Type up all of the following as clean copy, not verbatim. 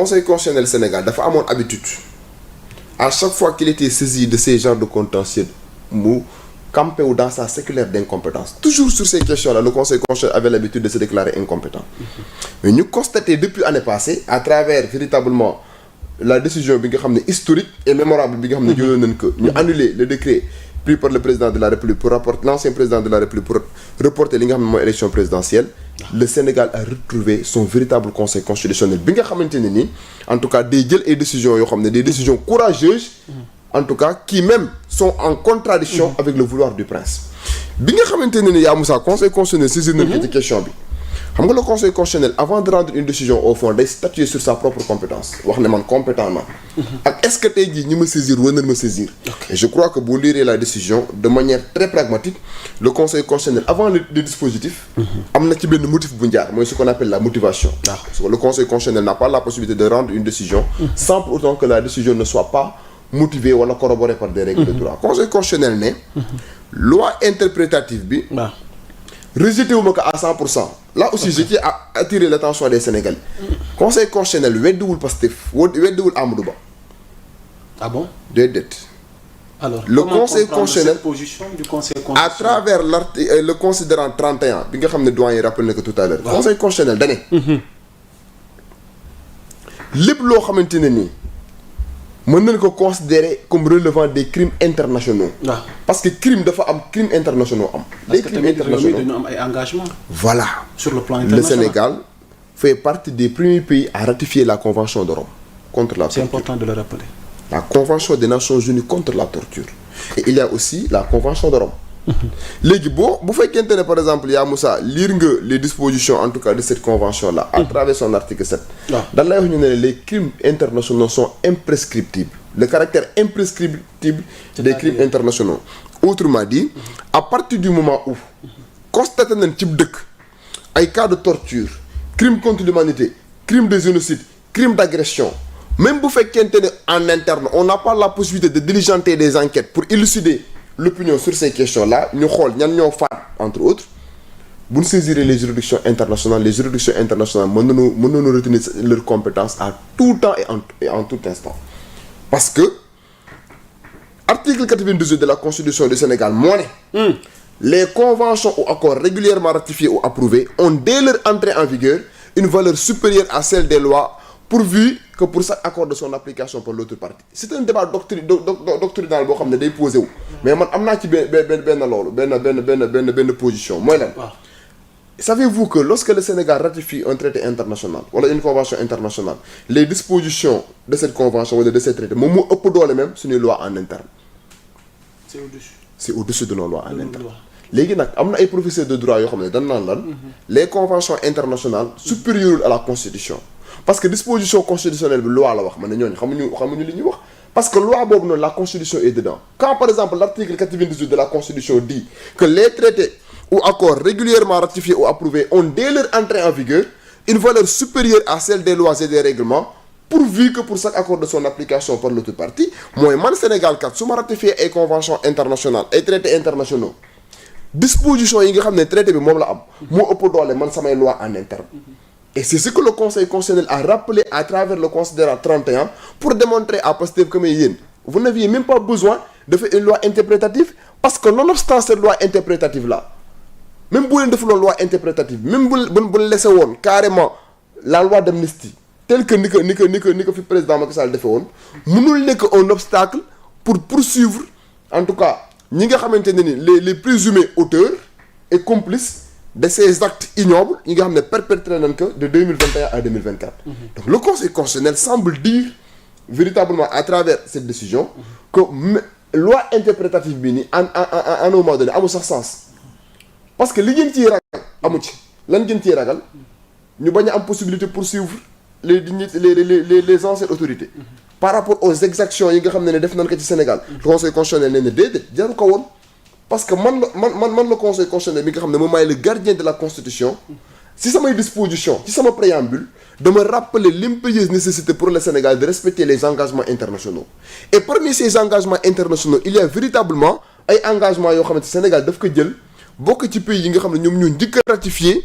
Conseil constitutionnel Sénégal dafa amoon habitude à chaque fois qu'il était saisi de ces genres de contentieux mu campé wu dans sa séculaire d'incompétence toujours sur ces questions-là le Conseil constitutionnel avait l'habitude de se déclarer incompétent mais ñu constaté depuis année passée à travers véritablement la décision bi nga xam ne historique et mémorable bi nga xam ne jëloon nañ ko ñu annuler le décret pris par le président de la République pour rapporter l'ancien président de la République pour reporter li nga xam ne mooy élection présidentielle le Sénégal a retrouvé son véritable conseil constitutionnel bi nga xamante ne nii en tout cas day jël ay décisions yoo xam ne des décisions courageuses en tout cas qui même sont en contradiction avec le vouloir du prince bi nga xamante ne ni yaa Moussa conseil constitutionnel saisir nañ ko ci question bi xam nga le conseil constitutionnel avant de rendre une décision au fond day statuer sur sa propre compétence wax ne man compétent na ak est-ce que tey jii ñi ma saisir war nañ ma saisir et je crois que boo lirez la décision de manière très pragmatique le conseil constitutionnel avant le dispositif am na ci benn motif bu njaar mooy ce qu'on appelle la motivation parce que le conseil constitutionnel n'a pas la possibilité de rendre une décision sans pour autant que la décision ne soit pas motivée wala corroborée par des règles de droit conseil constitutionnel ne loi interprétative bi rejeté wu ma ko à 100% là aussi je tiens à attirer l'attention des Sénégalais conseil constitutionnel weddiwul Pastef weddiwul Amadou Ba ah bon déedéet alors le conseil constitutionnel position du conseil à travers l'article le considérant 31 bi nga xam ne doyen rappelé na ko tout à l'heure conseil constitutionnel da ne lépp loo xamante ne nii mën nañu ko considérer comme relevant des crimes internationaux. parce que crime dafa am crimes internationaux am. des crimes internationaux dañu am ay engagements. voilà sur le plan international le Sénégal fait partie des premiers pays à ratifier la convention de Rome contre la torture. C'est important de le rappeler. La convention des Nations Unies contre la torture. Et il y a aussi la convention de Rome. léegi bu fekkente ne par exemple yaa Moussa lire nga les dispositions en tout cas de cette convention là à travers son article 7 dan lay wax ñu ne les crimes internationaux sont imprescriptibles le caractère imprescriptible des crimes internationaux autrement dit à partir du moment où constaté nañ ci dëkk ay cas de torture crime contre l'humanité crime de génocide crime d'agression même bu fekkente ne en interne on n'a pas la possibilité de diligenter des enquêtes pour élucider l'opinion sur ces questions-là ñu xool ñan ñoo faat entre autres bu ñu saisir les juridictions internationales mën nañu retenir leurs compétences à tout temps et en tout instant parce que article 98 de la Constitution du Sénégal moo ne les conventions ou accords régulièrement ratifiés ou approuvés ont dès leur entrée en vigueur une valeur supérieure à celle des lois pourvu que pour chaque accord de son application par l'autre partie c'est un débat doctrinal boo xam ne day posé wu mais man am naa ci benn position mooy lan savez-vous que lorsque le Sénégal ratifie un traité international wala une convention internationale les dispositions de cette convention wala de ce traité moom moo ëpp doole même suñuy loi en interne c'est au-dessus de nos lois en interne léegi nag am na ay professeurs de droit yoo xam ne dañ naan lan les conventions internationales supérieures à la constitution parce que disposition constitutionnelle bi loi la wax man ne ñooñu xamuñu li ñuy wax parce que loi boobu noonu la constitution est dedans quand par exemple l'article 98 de la constitution dit que les traités ou accords régulièrement ratifiés ou approuvés ont dès leur entrée en vigueur une valeur supérieure à celle des lois et des règlements pourvu que pour chaque accord de son application par l'autre partie mooy man Sénégal kat su ma ratifié ay conventions internationales ay traités internationaux dispositions yi nga xam ne traité bi moom la am moo ëpp doole man samay loi en interne et c'est ce que le Conseil constitutionnel a rappelé à travers le considérant 31 pour démontrer à Pastef que mais yéen vous n'aviez même pas besoin de faire une loi interprétative parce que nonobstant cette loi interprétative là même bu leen defuloon loi interprétative même bu laissé woon carrément la loi d'amnistie telle que ni ko fi président Macky Sall defee woon mënul nekk un obstacle pour poursuivre en tout cas ñi nga xamante ne ni les présumés auteurs et complices de ces actes ignobles yi nga xam ne perpétré nañ ko de 2021 à 2024 donc le Conseil constitutionnel semble dire véritablement à travers cette décision que loi interprétative bi ni en un moment donné amul sax sens parce que li ngeen ciy ragal amu ci lan ngeen ciy ragal ñu bañ a am possibilité poursuivre les anciennes autorités par rapport aux exactions yi nga xam ne def nañ ko ci Sénégal le Conseil constitutionnel nee na déedéet jaru ko woon parce que man le Conseil constitutionnel bi nga xam ne moom maay le gardien de la Constitution si samay disposition ci sama préambule dama rappeler l'impérieuse nécessité pour le Sénégal de respecter les engagements internationaux et parmi ces engagements internationaux il y a véritablement ay engagements yoo xamante Sénégal daf ko jël bokk ci pays yi nga xam ne ñoom ñoo njëkk a ratifier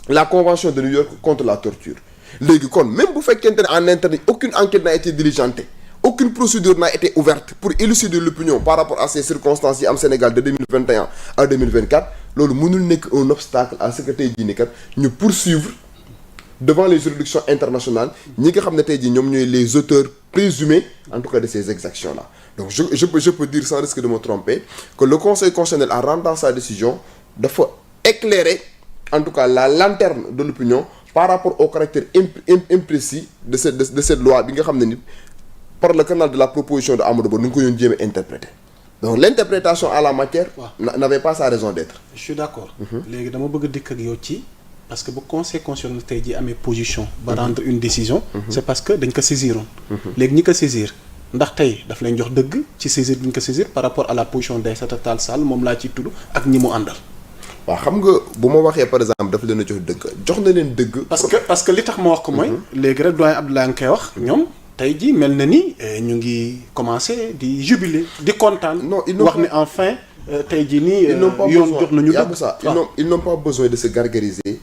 la convention de New York contre la torture léegi kon même bu fekkente ne en interne aucune enquête n'a été diligentée aucune procédure n'a été ouverte pour élucider l'opinion par rapport à ces circonstances yi am Sénégal de 2021 à 2024 loolu mënul nekk un obstacle à ce que tey jii ni kat ñu poursuivre devant les juridictions internationales ñi nga xam ne tey jii ñoom ñooy les auteurs présumés en tout cas de ces exactions là donc je peux dire sans risque de me tromper que le Conseil constitutionnel en rendant sa décision dafa éclairer en tout cas la lanterne de l'opinion par rapport au caractère imprécis de cette loi bi nga xam ne ni par le canal de la proposition de Amadou Ba nu ngi ko yoon jéem a interpréter donc l'interprétation à la matière n'avait pas sa raison d'être. je suis d'accord. léegi dama bëgg a dikk ak yow ci parce que bu conseil constitutionnel tey jii amee position ba rendre une décision c'est parce que dañ ko saisiroon léegi ñi ko saisir ndax tey daf leen jox dëgg ci saisir bi ñu ko saisir par rapport à la position d'Aïssata Tall Sall moom laa ciy tudd ak ñi mu àndal. waaw xam nga bu ma waxee par exemple daf leen a jox dëgg jox na leen dëgg. parce que li tax ma wax ko mooy. léegi rek doyen Abdoulaye nga koy wax ñoom. tey jii mel na ni ñu ngi commencer di jubiler di kontaan. non wax ni enfin tey jii nii. yoon jox nañu dëgg ils n'ont pas besoin de se gargariser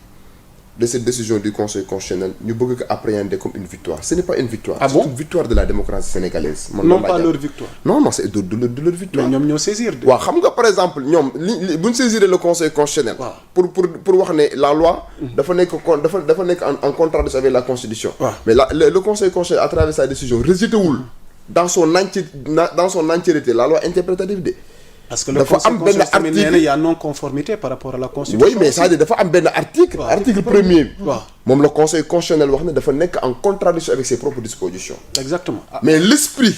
de cette décision du Conseil constitutionnel ñu bëgg ko appréhender comme une victoire ce n'est pas une victoire. Ah bon? C'est une victoire de la démocratie sénégalaise. non pas leur victoire. non c'est de leur victoire. mais ñoom ñoo saisir de. waaw xam nga par exemple ñoom li bu ñu saisir le Conseil constitutionnel. waaw pour wax ne la loi. dafa nekk en contradiction avec la constitution. waaw mais le Conseil constitutionnel à travers sa décision rejeté wul dans son entièreté la loi interprétative de. parce que le Conseil constitutionnel nee na y a non conformité par rapport à la constitution. oui mais c'est-à-dire dafa am benn article. article premier bi. waaw moom le Conseil constitutionnel wax ne dafa nekk en contradiction avec ses propres dispositions. exactement. mais l'esprit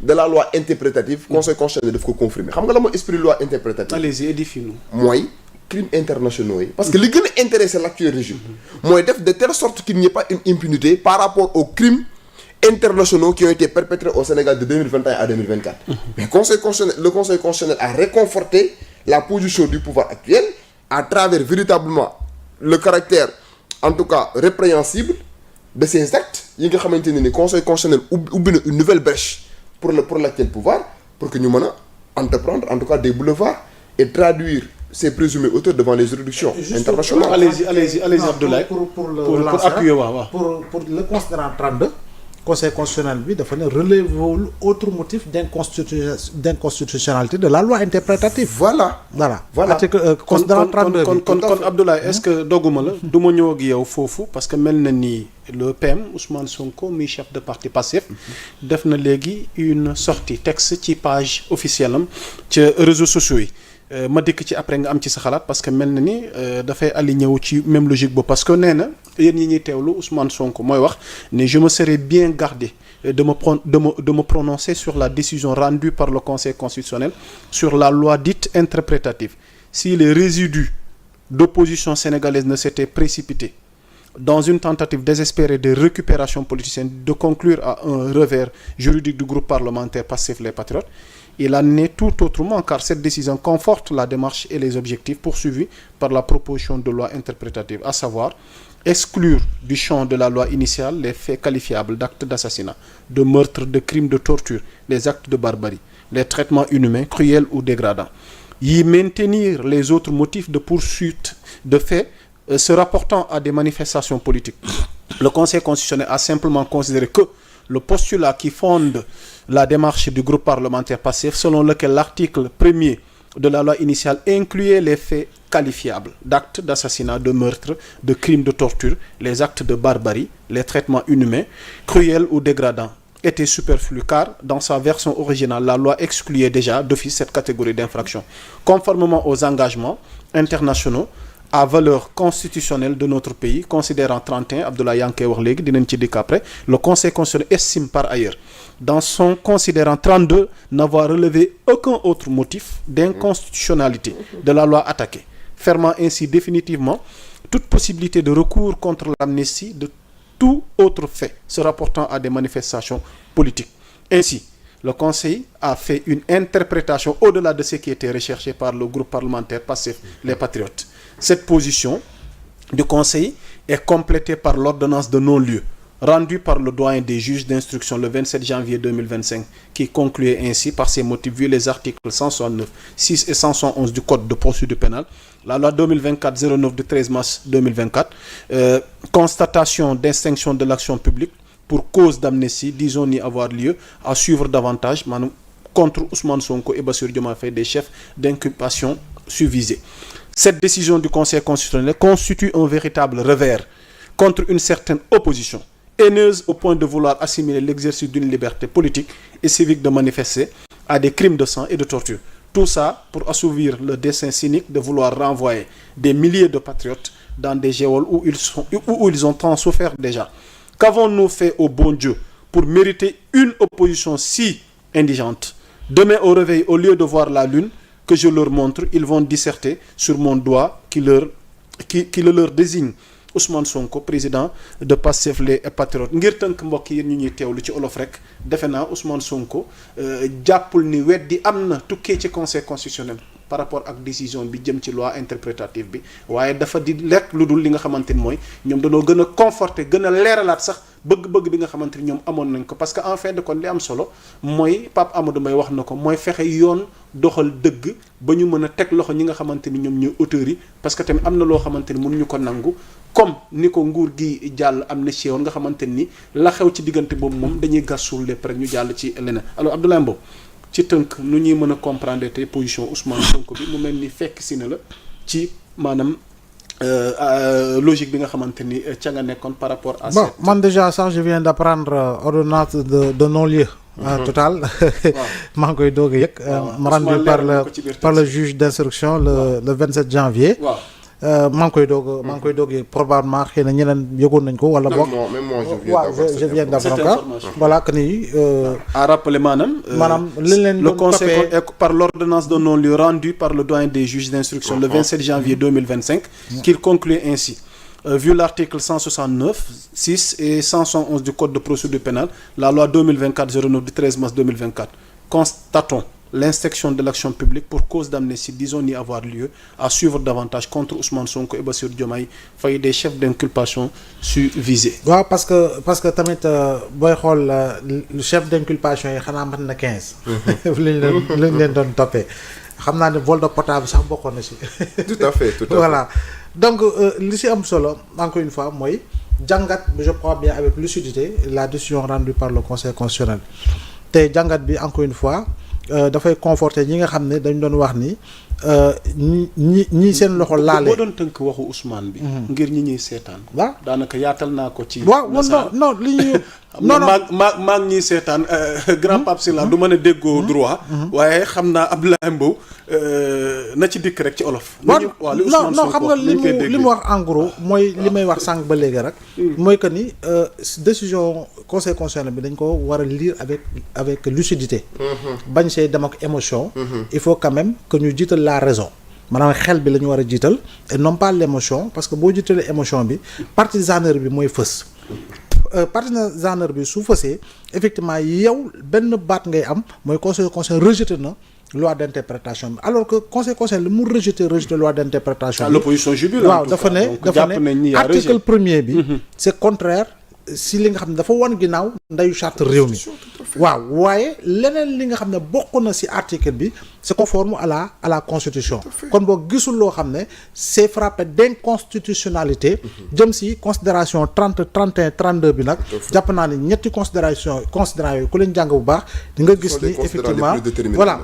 de la loi interprétative. Conseil constitutionnel daf ko confirmer xam nga la mooy esprit loi interprétative. allez-y édifiez-nous. mooy crimes internationaux yi. parce que li gën a intéressé l'actuel régime. mooy def de telle sorte qu'il n'y ait pas une impunité par rapport aux crimes internationaux qui ont été perpétrés au Sénégal de 2021 à 2024. Mais le Conseil constitutionnel a réconforté la position du pouvoir actuel à travers véritablement le caractère en tout cas répréhensible de ces actes yi nga xamante ne ni Conseil constitutionnel ubbi na une nouvelle brèche pour l'actuel pouvoir pour que ñu mën a entreprendre en tout cas des boulevards et traduire ces présumés auteurs devant les juridictions internationales. allez-y Abdoulaye. pour appuyer waaw. pour le considérant 32. Conseil constitutionnel bi dafa ne relèvewul autre motif d'inconstitutionnalité de la loi interprétative. voilà. article considérant 32 bi kon Abdoulaye est-ce que dogguma la du ma ñëw ak yow foofu parce que mel na ni le PM Ousmane Sonko mi chef de parti Pastef def na léegi une sortie texte ci page officielle am ca réseaux sociaux yi. ma dikk ci après nga am ci sa xalaat parce que mel na ni dafay aligné wu ci même logique boobu parce que nee na yéen ñi ñuy teewlu Ousmane Sonko mooy wax ne je me serais bien gardé de me prononcer sur la décision rendue par le Conseil constitutionnel sur la loi dite interprétative si les résidus d'opposition sénégalaise ne s'étaient précipités dans une tentative désespérée de récupération politicienne de conclure à un revers juridique du groupe parlementaire Pastef les Patriotes. Il en est tout autrement car cette décision conforte la démarche et les objectifs poursuivis par la proposition de loi interprétative, à savoir exclure du champ de la loi initiale les faits qualifiables d'actes d'assassinat, de meurtre, de crimes de torture, les actes de barbarie, les traitements inhumains, cruels ou dégradants. Y maintenir les autres motifs de poursuite de faits se rapportant à des manifestations politiques. Le Conseil constitutionnel a simplement considéré que le postulat qui fonde la démarche du groupe parlementaire Pastef, selon lequel l'article 1er de la loi initiale incluait les faits qualifiables d'actes d'assassinat, de meurtre, de crimes de torture, les actes de barbarie, les traitements inhumains, cruels ou dégradants, était superflu car, dans sa version originale, la loi excluait déjà d'office cette catégorie d'infraction. Conformément aux engagements internationaux à valeur constitutionnelle de notre pays, considérant 31, Abdoulaye yaa ngi koy wax léegi dinañ ci dikk après, le Conseil constitutionnel estime par ailleurs, dans son considérant 32, n'avoir relevé aucun autre motif d'inconstitutionnalité de la loi attaquée, fermant ainsi définitivement toute possibilité de recours contre l'amnistie de tout autre fait se rapportant à des manifestations politiques. Ainsi, le Conseil a fait une interprétation au-delà de ce qui était recherché par le groupe parlementaire Pastef les Patriotes. Cette position du Conseil est complétée par l'ordonnance de non-lieu rendu par le doyen des juges d'instruction le 27 janvier 2025, qui concluait ainsi par ses motifs vu les articles 169, 6 et 171 du Code de procédure pénale, la loi 2024-09 du 13 mars 2024, constatation d'extinction de l'action publique pour cause d'amnistie, disons n'y avoir lieu, à suivre davantage contre Ousmane Sonko et Bassirou Diomaye Faye des chefs d'inculpation susvisés. Cette décision du Conseil constitutionnel constitue un véritable revers contre une certaine opposition, haineuse au point de vouloir assimiler l'exercice d'une liberté politique et civique de manifester à des crimes de sang et de torture. Tout ça pour assouvir le dessein cynique de vouloir renvoyer des milliers de patriotes dans des geôles où ils ont tant souffert déjà. Qu'avons-nous fait au bon Dieu pour mériter une opposition si indigente? Demain au réveil, au lieu de voir la lune que je leur montre, ils vont disserter sur mon doigt qui le leur désigne. Ousmane Sonko, président de Pastef les Patriotes. Ngir tënk mbokk yi ñu ñuy teewlu ci olof rek defe naa Ousmane Sonko jàppul ni weddi am na tukkee ci conseil constitutionnel par rapport ak décision bi jëm ci loi interprétative bi, waaye dafa di lekk lu dul li nga xamante ni mooy ñoom dañoo gën a conforter gën a leeralaat sax bëgg-bëgg bi nga xamante ni ñoom amoon nañ ko. Parce que en fin de compte li am solo mooy Pape Amadou Mbaye wax na ko, mooy fexe yoon doxal dëgg ba ñu mën a teg loxo ñi nga xamante ni ñoom ñooy auteurs yi. Parce que tamit am na loo xamante ni mënuñu ko nangu, comme ni ko nguur gi jàll am na ci yoon nga xamante ni la xew ci diggante boobu moom dañuy gas suul lépp rek ñu jàll ci leneen. Alors Abdoulaye Mbow, ci tënk nu ñuy mën a comprendre tey position Ousmane Sonko bi mu mel ni fekk si na la ci maanaam logique bi nga xamante ni ca nga nekkoon par rapport à bon man déjà sax je viens d'apprendre ordonnance de non-lieu total maa ngi koy doog a yëg rendu par le juge d'instruction le 27 janvier maa ngi koy doog a yëg probablement xëy na ñeneen yëgoon nañ ko wala boog je viens d'apprendre voilà que ni à rappeler maanaam le conseil par l'ordonnance de non-lieu rendue par le doyen des juges d'instruction le 27 janvier 2025 qu'il conclut ainsi. Vu l'article 169, 6 et 171 du Code de procédure pénale, la loi 2024-09 du 13 mars 2024, constatons l'inspection de l'action publique pour cause d'amnistie, disons n'y avoir lieu, à suivre davantage contre Ousmane Sonko et Bassirou Diomaye Faye des chefs d'inculpation susvisés. waaw parce que tamit booy xool le chef d'inculpation yi xanaa mat na 15. lañ leen doon toppee xam naa ne vol de portable sax bokkoon na si. tout à fait voilà. Donc li si am solo encore une fois mooy jàngat je crois bien avec lucidité la décision rendue par le conseil constitutionnel te jàngat bi encore une fois dafay conforter ñi nga xam ne dañ doon wax ni ñi seen loxo laale. boo doon tënk waxu Ousmane bi. ngir ñi ñuy seetaan. waaw daanaka yaatal naa ko ci. waaw non li ñuy. non maa ngi ñuy seetaan grand Pape Sylla du mën a déggoo droit. waaye xam naa Abdoulaye Mbow na ci dikk rek ci olof. waaw non xam nga li mu wax en gros mooy li may wax sànq ba léegi rek. mooy que ni décision conseil constitutionnel bi dañ ko war a lire avec lucidité. bañ see dem ak émotion. il faut quand même que ñu jiital la raison. maanaam xel bi la ñu war a jiital et non pas l'émotion parce que boo jiitalee émotion bi partisanerie bi mooy fës. partisanerie bi su fësee effectivement yow benn baat ngay am mooy conseil rejeté na loi d'interprétation bi alors que conseil li mu rejeté loi d'interprétation bi. l'opposition jubile waaw dafa ne article premier bi. c'est contraire si li nga xam ne dafa wan ginnaaw ndeyu charte réew mi. waaw waaye leneen li nga xam ne bokk na ci article bi c'est conforme à la constitution. kon boo gisul loo xam ne c'est frappé d'inconstitutionnalité. jëm ci considération 30 31 32 bi nag. jàpp naa ne ñetti considération yooyu ku leen jàng bu baax di nga gis ni effectivement voilà